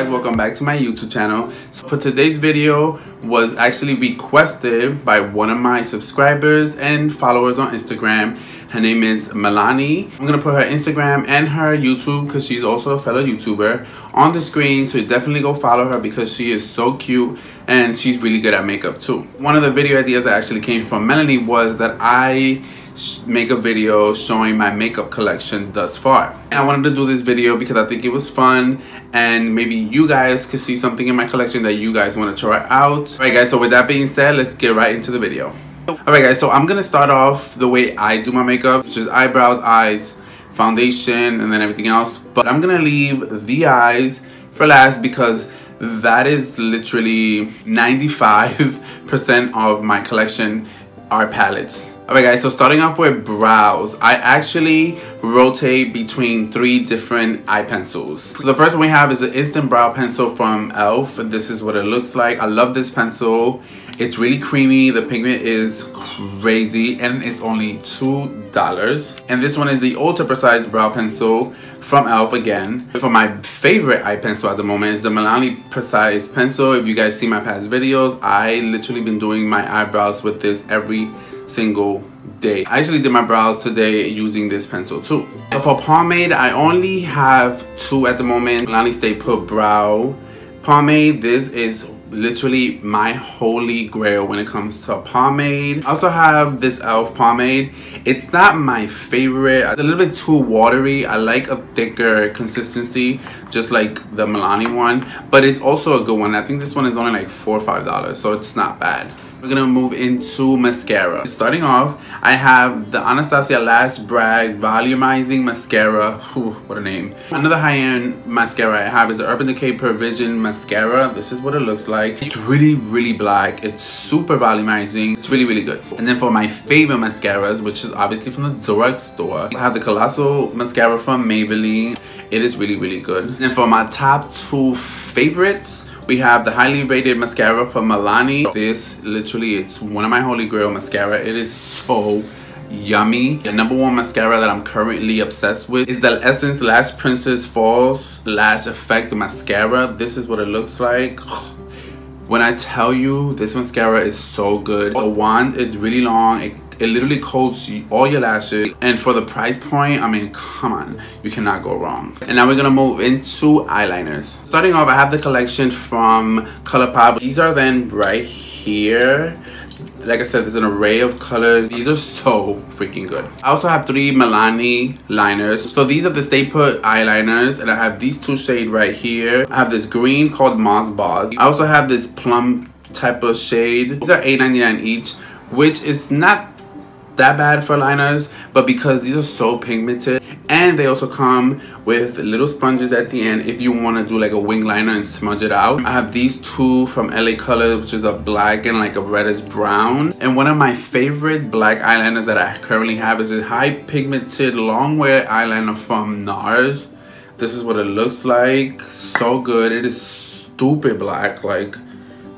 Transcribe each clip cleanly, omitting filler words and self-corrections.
guys, welcome back to my YouTube channel. So for today's video was actually requested by one of my subscribers and followers on Instagram. Her name is Milani. I'm gonna put her Instagram and her YouTube, because she's also a fellow YouTuber, on the screen, so definitely go follow her because she is so cute and she's really good at makeup too. One of the video ideas that actually came from Melanie was that I make a video showing my makeup collection thus far. And I wanted to do this video because I think it was fun and maybe you guys could see something in my collection that you guys want to try out. Alright guys, so with that being said, let's get right into the video. Alright guys, so I'm gonna start off the way I do my makeup, which is eyebrows, eyes, foundation, and then everything else. But I'm gonna leave the eyes for last because that is literally 95% of my collection are palettes. Alright guys, so starting off with brows, I actually rotate between 3 different eye pencils. So the first one we have is an instant brow pencil from e.l.f. This is what it looks like. I love this pencil. It's really creamy, the pigment is crazy, and it's only $2. And this one is the ultra precise brow pencil from e.l.f. again. For my favorite eye pencil at the moment is the Milani Precise pencil. If you guys see my past videos, I literally been doing my eyebrows with this every single day. I actually did my brows today using this pencil too. And for pomade, I only have 2 at the moment. Milani Stay Put Brow Pomade. This is literally my holy grail when it comes to pomade. I also have this e.l.f. pomade. It's not my favorite. It's a little bit too watery. I like a thicker consistency, just like the Milani one, but it's also a good one. I think this one is only like $4 or $5, so it's not bad. We're gonna move into mascara. Starting off, I have the Anastasia Lash Brag Volumizing Mascara. Whew, what a name. Another high-end mascara I have is the Urban Decay Vision Mascara. This is what it looks like. It's really black. It's super volumizing. It's really good. And then for my favorite mascaras, which is obviously from the drugstore, I have the Colossal Mascara from Maybelline. It is really good. And for my top 2 favorites, we have the highly rated mascara from Milani. This literally, it's one of my holy grail mascara. It is so yummy. The #1 mascara that I'm currently obsessed with is the Essence Lash Princess False Lash Effect Mascara. This is what it looks like. When I tell you, this mascara is so good. The wand is really long. It literally coats all your lashes, and for the price point, I mean, come on, you cannot go wrong. And now we're gonna move into eyeliners. Starting off, I have the collection from ColourPop. These are then right here. Like I said, there's an array of colors. These are so freaking good. I also have 3 Milani liners. So these are the Stay Put eyeliners, and I have these 2 shades right here. I have this green called Moss Balls. I also have this plum type of shade. These are $8.99 each, which is not that bad for liners, but because these are so pigmented, and they also come with little sponges at the end if you want to do like a wing liner and smudge it out. I have these 2 from LA Colors, which is a black and like a reddish brown. And one of my favorite black eyeliners that I currently have is a high pigmented long wear eyeliner from NARS. This is what it looks like. So good. It is stupid black, like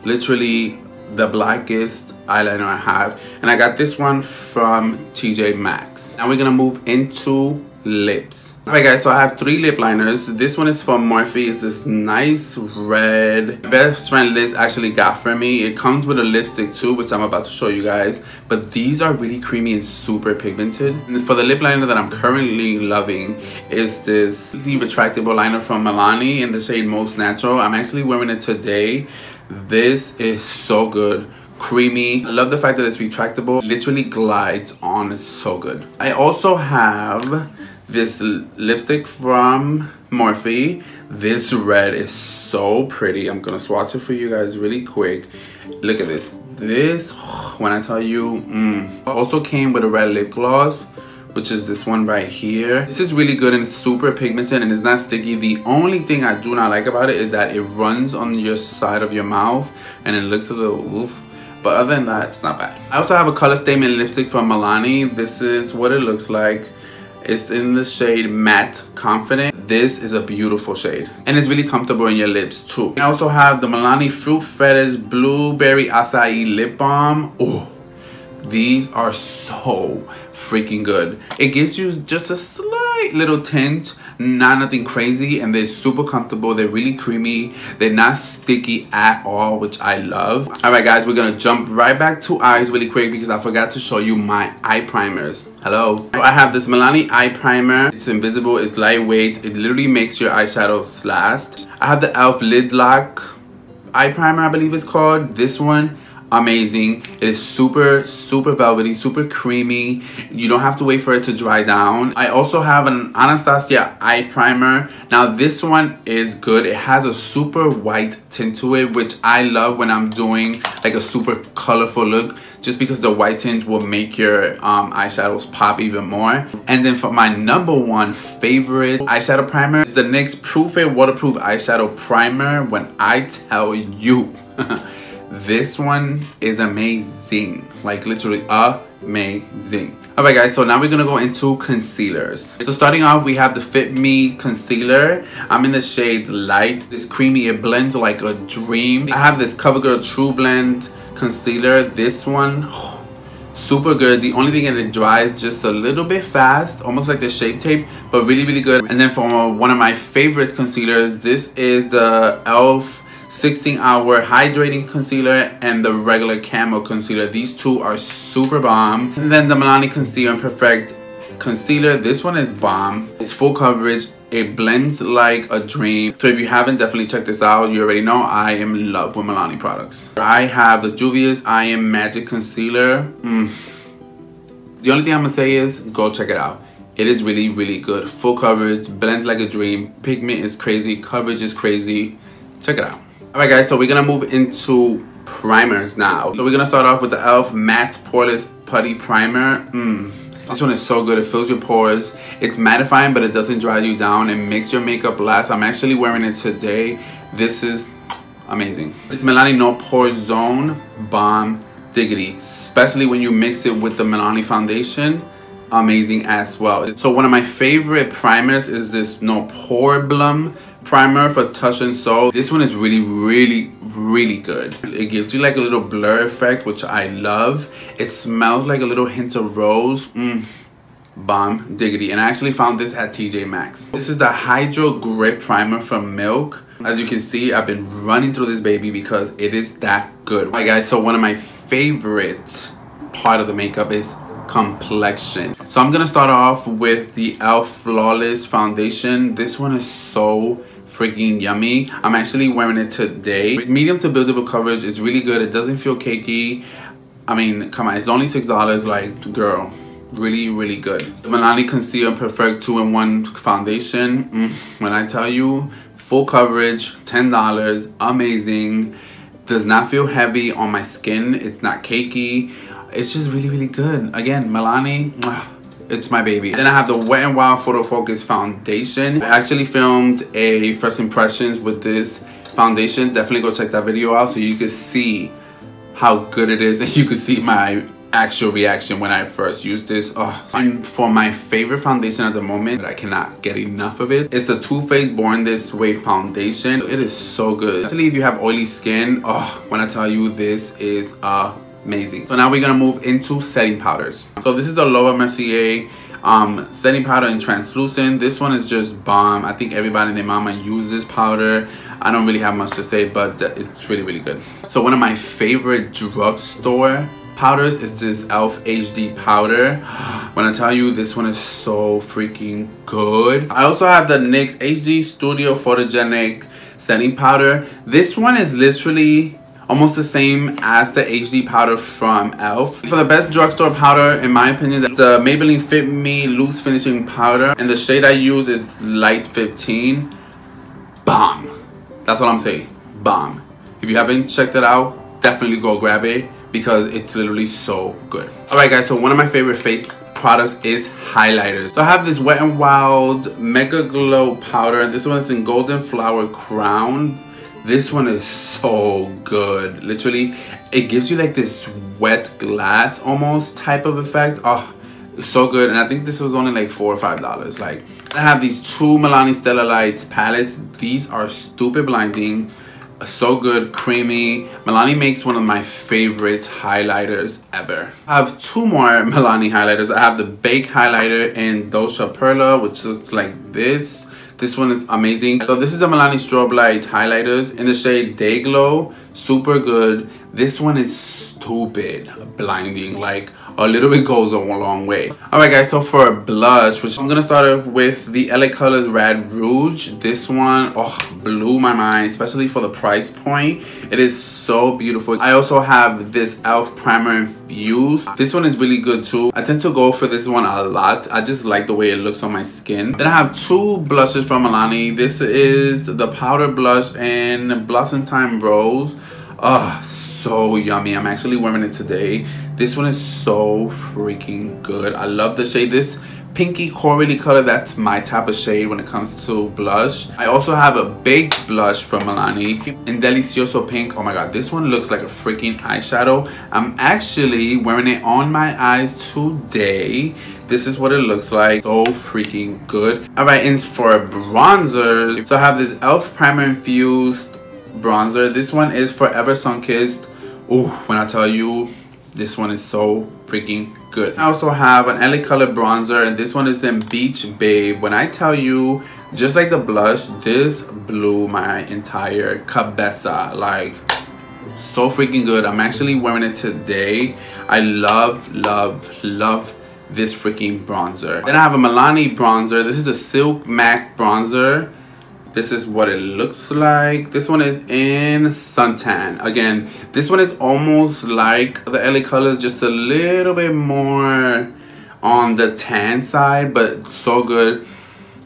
literally the blackest eyeliner I have. And I got this one from TJ Maxx. Now we're gonna move into lips. Alright guys, so I have 3 lip liners. This one is from Morphe. It's this nice red. My best friend Liz actually got for me. It comes with a lipstick too, which I'm about to show you guys. But these are really creamy and super pigmented. And for the lip liner that I'm currently loving is this easy retractable liner from Milani in the shade Most Natural. I'm actually wearing it today. This is so good. Creamy. I love the fact that it's retractable. Literally glides on. It's so good. I also have this lipstick from Morphe. This red is so pretty. I'm gonna swatch it for you guys really quick. Look at this. This, when I tell you, also came with a red lip gloss, which is this one right here. This is really good and super pigmented and it's not sticky. The only thing I do not like about it is that it runs on your side of your mouth and it looks a little oof. But other than that, it's not bad. I also have a color statement lipstick from Milani. This is what it looks like. It's in the shade Matte Confident. This is a beautiful shade. And it's really comfortable in your lips too. I also have the Milani Fruit Fetish Blueberry Acai Lip Balm. Oh, these are so freaking good. It gives you just a slight slight little tint, not nothing crazy, and they're super comfortable. They're really creamy. They're not sticky at all, which I love. All right, guys, we're gonna jump right back to eyes really quick because I forgot to show you my eye primers. Hello. I have this Milani eye primer. It's invisible, it's lightweight. It literally makes your eyeshadows last. I have the e.l.f. Lid Lock eye primer, I believe it's called. This one, amazing. It is super velvety, super creamy. You don't have to wait for it to dry down. I also have an Anastasia eye primer. Now this one is good. It has a super white tint to it, which I love when I'm doing like a super colorful look, just because the white tint will make your eyeshadows pop even more. And then for my #1 favorite eyeshadow primer is the NYX Proof It Waterproof Eyeshadow Primer. When I tell you this one is amazing, like literally amazing. Alright guys, so now we're gonna go into concealers. So starting off, we have the Fit Me concealer. I'm in the shade Light. It's creamy, it blends like a dream. I have this CoverGirl True Blend concealer. This one, super good. The only thing is it dries just a little bit fast, almost like the Shape Tape, but really good. And then for one of my favorite concealers, this is the e.l.f. 16-hour hydrating concealer and the regular camo concealer. These two are super bomb. And then the Milani Conceal and Perfect concealer. This one is bomb. It's full coverage. It blends like a dream. So if you haven't, definitely check this out. You already know I am in love with Milani products. I have the Juvia's I Am Magic Concealer. The only thing I'm gonna say is go check it out. It is really good. Full coverage, blends like a dream. Pigment is crazy, coverage is crazy. Check it out. Alright guys, so we're gonna move into primers now. So we're gonna start off with the e.l.f. Matte Poreless Putty Primer. This one is so good. It fills your pores. It's mattifying, but it doesn't dry you down. It makes your makeup last. I'm actually wearing it today. This is amazing. It's Milani No Pore Zone Balm Diggity, especially when you mix it with the Milani foundation. Amazing as well. So one of my favorite primers is this No Pore Blum primer for Touch and Soul. This one is really good. It gives you like a little blur effect, which I love. It smells like a little hint of rose. Bomb diggity. And I actually found this at TJ Maxx. This is the Hydro Grip Primer from Milk. As you can see, I've been running through this baby because it is that good. Alright guys, so one of my favorite part of the makeup is complexion. So I'm gonna start off with the e.l.f. Flawless Foundation. This one is so freaking yummy. I'm actually wearing it today. Medium to buildable coverage is really good. It doesn't feel cakey. I mean, come on, it's only $6. Like, girl, really good. The Milani Conceal and Perfect 2-in-1 Foundation. When I tell you, full coverage, $10, amazing. Does not feel heavy on my skin. It's not cakey. It's just really good. Again, Milani, it's my baby. Then I have the Wet n Wild Photo Focus Foundation. I actually filmed a first impressions with this foundation. Definitely go check that video out so you can see how good it is, and you can see my actual reaction when I first used this. And for my favorite foundation at the moment, I cannot get enough of it, it's the Too Faced Born This Way Foundation. It is so good, especially if you have oily skin. When I tell you, this is amazing. So now we're gonna move into setting powders. So this is the Laura Mercier setting powder in translucent. This one is just bomb. I think everybody and their mama uses this powder. I don't really have much to say, but it's really good. So one of my favorite drugstore powders is this e.l.f. HD powder. When I tell you, this one is so freaking good. I also have the NYX HD Studio Photogenic setting powder. This one is literally almost the same as the HD powder from e.l.f. For the best drugstore powder, in my opinion, the Maybelline Fit Me Loose Finishing Powder, and the shade I use is Light 15. Bomb. That's what I'm saying. Bomb. If you haven't checked it out, definitely go grab it because it's literally so good. Alright guys, so one of my favorite face products is highlighters. So I have this Wet n Wild Mega Glow powder. This one is in Golden Flower Crown. This one is so good. Literally, it gives you like this wet glass almost type of effect. It's so good. And I think this was only like $4 or $5. Like, I have these two Milani Stella Lights palettes. These are stupid blinding. So good, creamy. Milani makes one of my favorite highlighters ever. I have two more Milani highlighters. I have the Bake highlighter in Dosha Perla, which looks like this. This one is amazing. So this is the Milani Strobe Light highlighters in the shade Day Glow. Super good. This one is stupid blinding. Like, a little bit goes a long way. Alright guys, so for blush, which I'm gonna start off with the LA Colors Rad Rouge. This one, oh, blew my mind, especially for the price point. It is so beautiful. I also have this e.l.f. Primer Infused. This one is really good too. I tend to go for this one a lot. I just like the way it looks on my skin. Then I have two blushes from Milani. This is the powder blush in Blossom Time Rose. Oh, so yummy. I'm actually wearing it today. This one is so freaking good. I love the shade. This pinky corally color, that's my type of shade when it comes to blush. I also have a baked blush from Milani in Delicioso Pink. Oh my god, this one looks like a freaking eyeshadow. I'm actually wearing it on my eyes today. This is what it looks like. So freaking good. Alright, and for bronzer, so I have this e.l.f. Primer Infused bronzer. This one is Forever Sun-Kissed. Oh, when I tell you, this one is so freaking good. I also have an LA Color bronzer, and this one is in Beach Babe. When I tell you, just like the blush, this blew my entire cabeza. Like, so freaking good. I'm actually wearing it today. I love this freaking bronzer. Then I have a Milani bronzer. This is a Silk Matte bronzer. This is what it looks like. This one is in Suntan. Again, this one is almost like the LA Colors, just a little bit more on the tan side, but so good.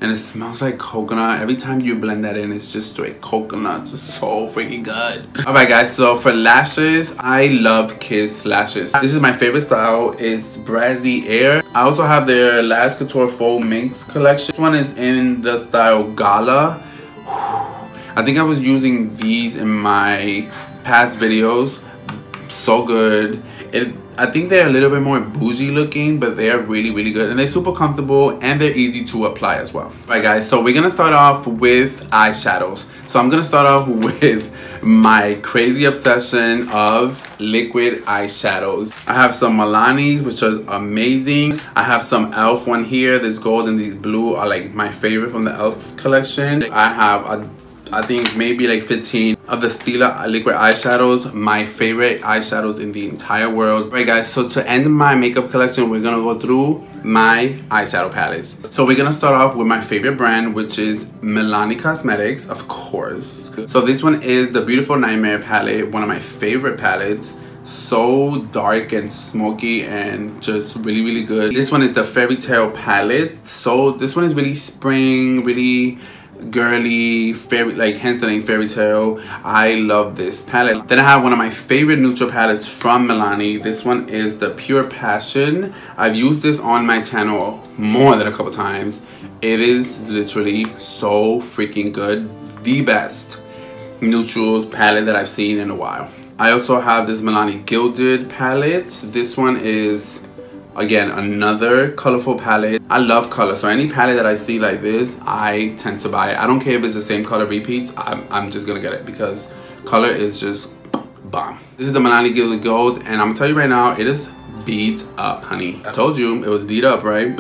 And it smells like coconut. Every time you blend that in, it's just straight coconut. It's so freaking good. Alright guys, so for lashes, I love Kiss lashes. This is my favorite style. It's Brassy Air. I also have their Lash Couture Faux Minx collection. This one is in the style Gala. I think I was using these in my past videos. So good. I think they're a little bit more bougie looking, but they're really good, and they're super comfortable, and they're easy to apply as well. Alright guys, so we're gonna start off with eyeshadows. So I'm gonna start off with my crazy obsession of liquid eyeshadows. I have some Milani's, which are amazing. I have some e.l.f. one here. This gold and these blue are like my favorite from the e.l.f. collection. I have I think maybe like 15 of the Stella liquid eyeshadows, my favorite eyeshadows in the entire world. Alright guys, so to end my makeup collection, we're gonna go through my eyeshadow palettes. So we're gonna start off with my favorite brand, which is Milani Cosmetics, of course. So this one is the Beautiful Nightmare palette, one of my favorite palettes. So dark and smoky and just really good. This one is the Fairy Tale palette. So this one is really spring, really girly, like hence the name Fairy Tale. I love this palette. Then I have one of my favorite neutral palettes from Milani. This one is the Pure Passion. I've used this on my channel more than a couple times. It is literally so freaking good. The best neutral palette that I've seen in a while. I also have this Milani Gilded palette. This one is, again, another colorful palette. I love color, so any palette that I see like this, I tend to buy it. I don't care if it's the same color repeats. I'm just gonna get it because color is just bomb. This is the Milani Gilded Gold, and I'm gonna tell you right now, it is beat up, honey. I told you it was beat up, right?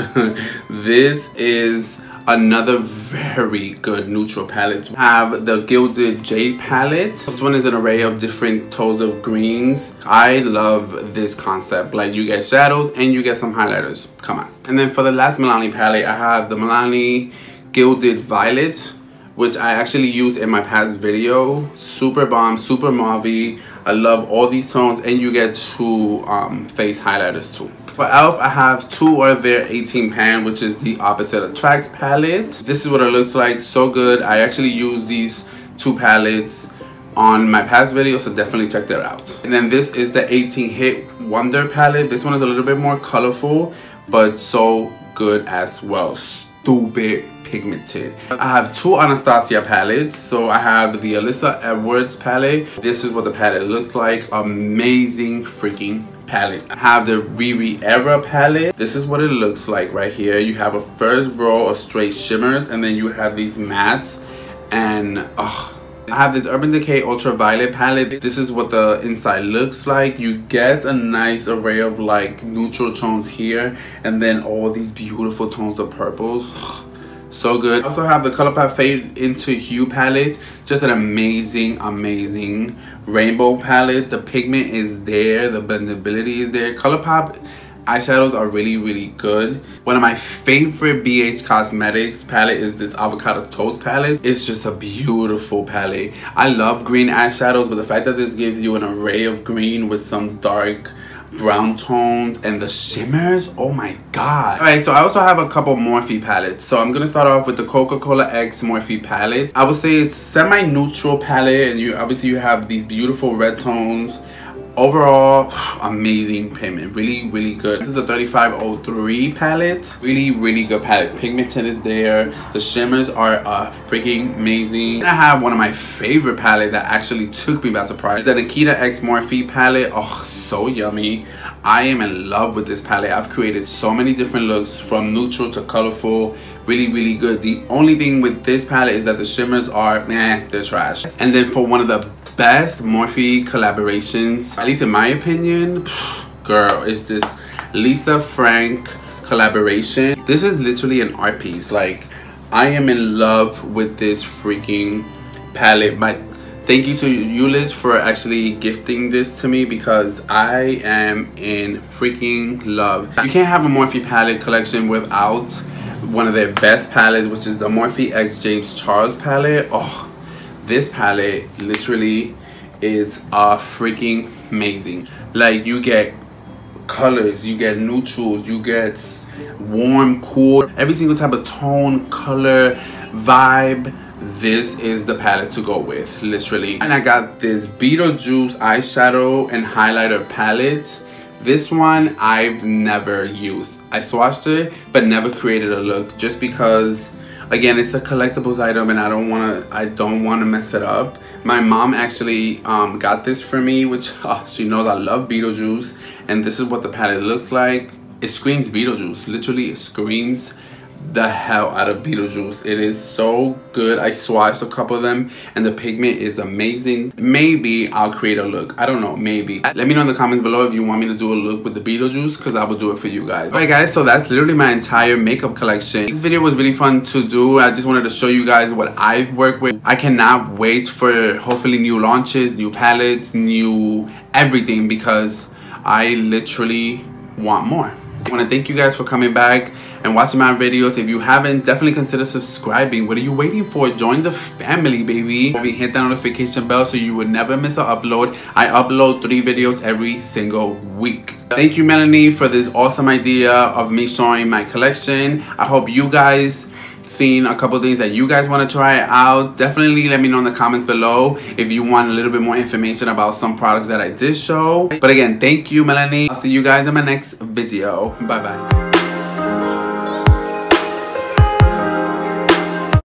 This is another very good neutral palette. We have the Gilded J Palette. This one is an array of different tones of greens. I love this concept. Like, you get shadows and you get some highlighters. Come on. And then for the last Milani palette, I have the Milani Gilded Violet, which I actually used in my past video. Super bomb, super mauve. I love all these tones, and you get two face highlighters too. For e.l.f., I have two of their 18 pan, which is the Opposite Attracts palette. This is what it looks like. So good. I actually use these two palettes on my past video, so definitely check that out. And then this is the 18 Hit Wonder palette. This one is a little bit more colorful, but so good as well. Stupid pigmented. I have two Anastasia palettes. So I have the Alyssa Edwards palette. This is what the palette looks like. Amazing freaking palette. I have the Riri Era palette. This is what it looks like right here. You have a first row of straight shimmers, and then you have these mattes, and I have this Urban Decay Ultraviolet palette. This is what the inside looks like. You get a nice array of like neutral tones here, and then all these beautiful tones of purples. So good. I also have the ColourPop Fade into Hue palette. Just an amazing rainbow palette. The pigment is there, the blendability is there. ColourPop eyeshadows are really good. One of my favorite BH Cosmetics palette is this Avocado Toast palette. It's just a beautiful palette. I love green eyeshadows, but the fact that this gives you an array of green with some dark brown tones and the shimmers, oh my god. Alright, so I also have a couple Morphe palettes. So I'm gonna start off with the Coca-Cola X Morphe palette. I would say it's semi-neutral palette, and obviously you have these beautiful red tones. Overall, amazing pigment, really good. This is the 3503 palette. Really good palette. Pigment tint is there. The shimmers are freaking amazing. And I have one of my favorite palette that actually took me by surprise. The Nikita X Morphe palette. Oh, so yummy. I am in love with this palette. I've created so many different looks from neutral to colorful. Really good. The only thing with this palette is that the shimmers are, they're trash. And then for one of the best Morphe collaborations, at least in my opinion, girl, is this Lisa Frank collaboration. This is literally an art piece. Like, I am in love with this freaking palette. But thank you to Ulyss for actually gifting this to me, because I am in freaking love. You can't have a Morphe palette collection without one of their best palettes, which is the Morphe X James Charles palette. Oh, this palette literally is freaking amazing. Like, you get colors, you get neutrals, you get warm, cool, every single type of tone, color, vibe. This is the palette to go with, literally. And I got this Beetlejuice eyeshadow and highlighter palette. This one I've never used. I swatched it but never created a look, just because, again, it's a collectibles item and I don't want to mess it up. My mom actually got this for me, which she knows I love Beetlejuice, and this is what the palette looks like. It screams Beetlejuice. Literally, it screams the hell out of Beetlejuice. It is so good. I swatched a couple of them and the pigment is amazing. Maybe I'll create a look. I don't know, maybe. Let me know in the comments below if you want me to do a look with the Beetlejuice, because I will do it for you guys. Alright guys, so that's literally my entire makeup collection. This video was really fun to do. I just wanted to show you guys what I've worked with. I cannot wait for hopefully new launches, new palettes, new everything, because I literally want more. I want to thank you guys for coming back and watching my videos. If you haven't, definitely consider subscribing. What are you waiting for? Join the family, baby. Maybe hit that notification bell so you would never miss an upload. I upload 3 videos every single week. Thank you, Milani, for this awesome idea of me showing my collection. I hope you guys seen a couple things that you guys want to try out. Definitely let me know in the comments below if you want a little bit more information about some products that I did show. But again, thank you, Milani. I'll see you guys in my next video. Bye bye.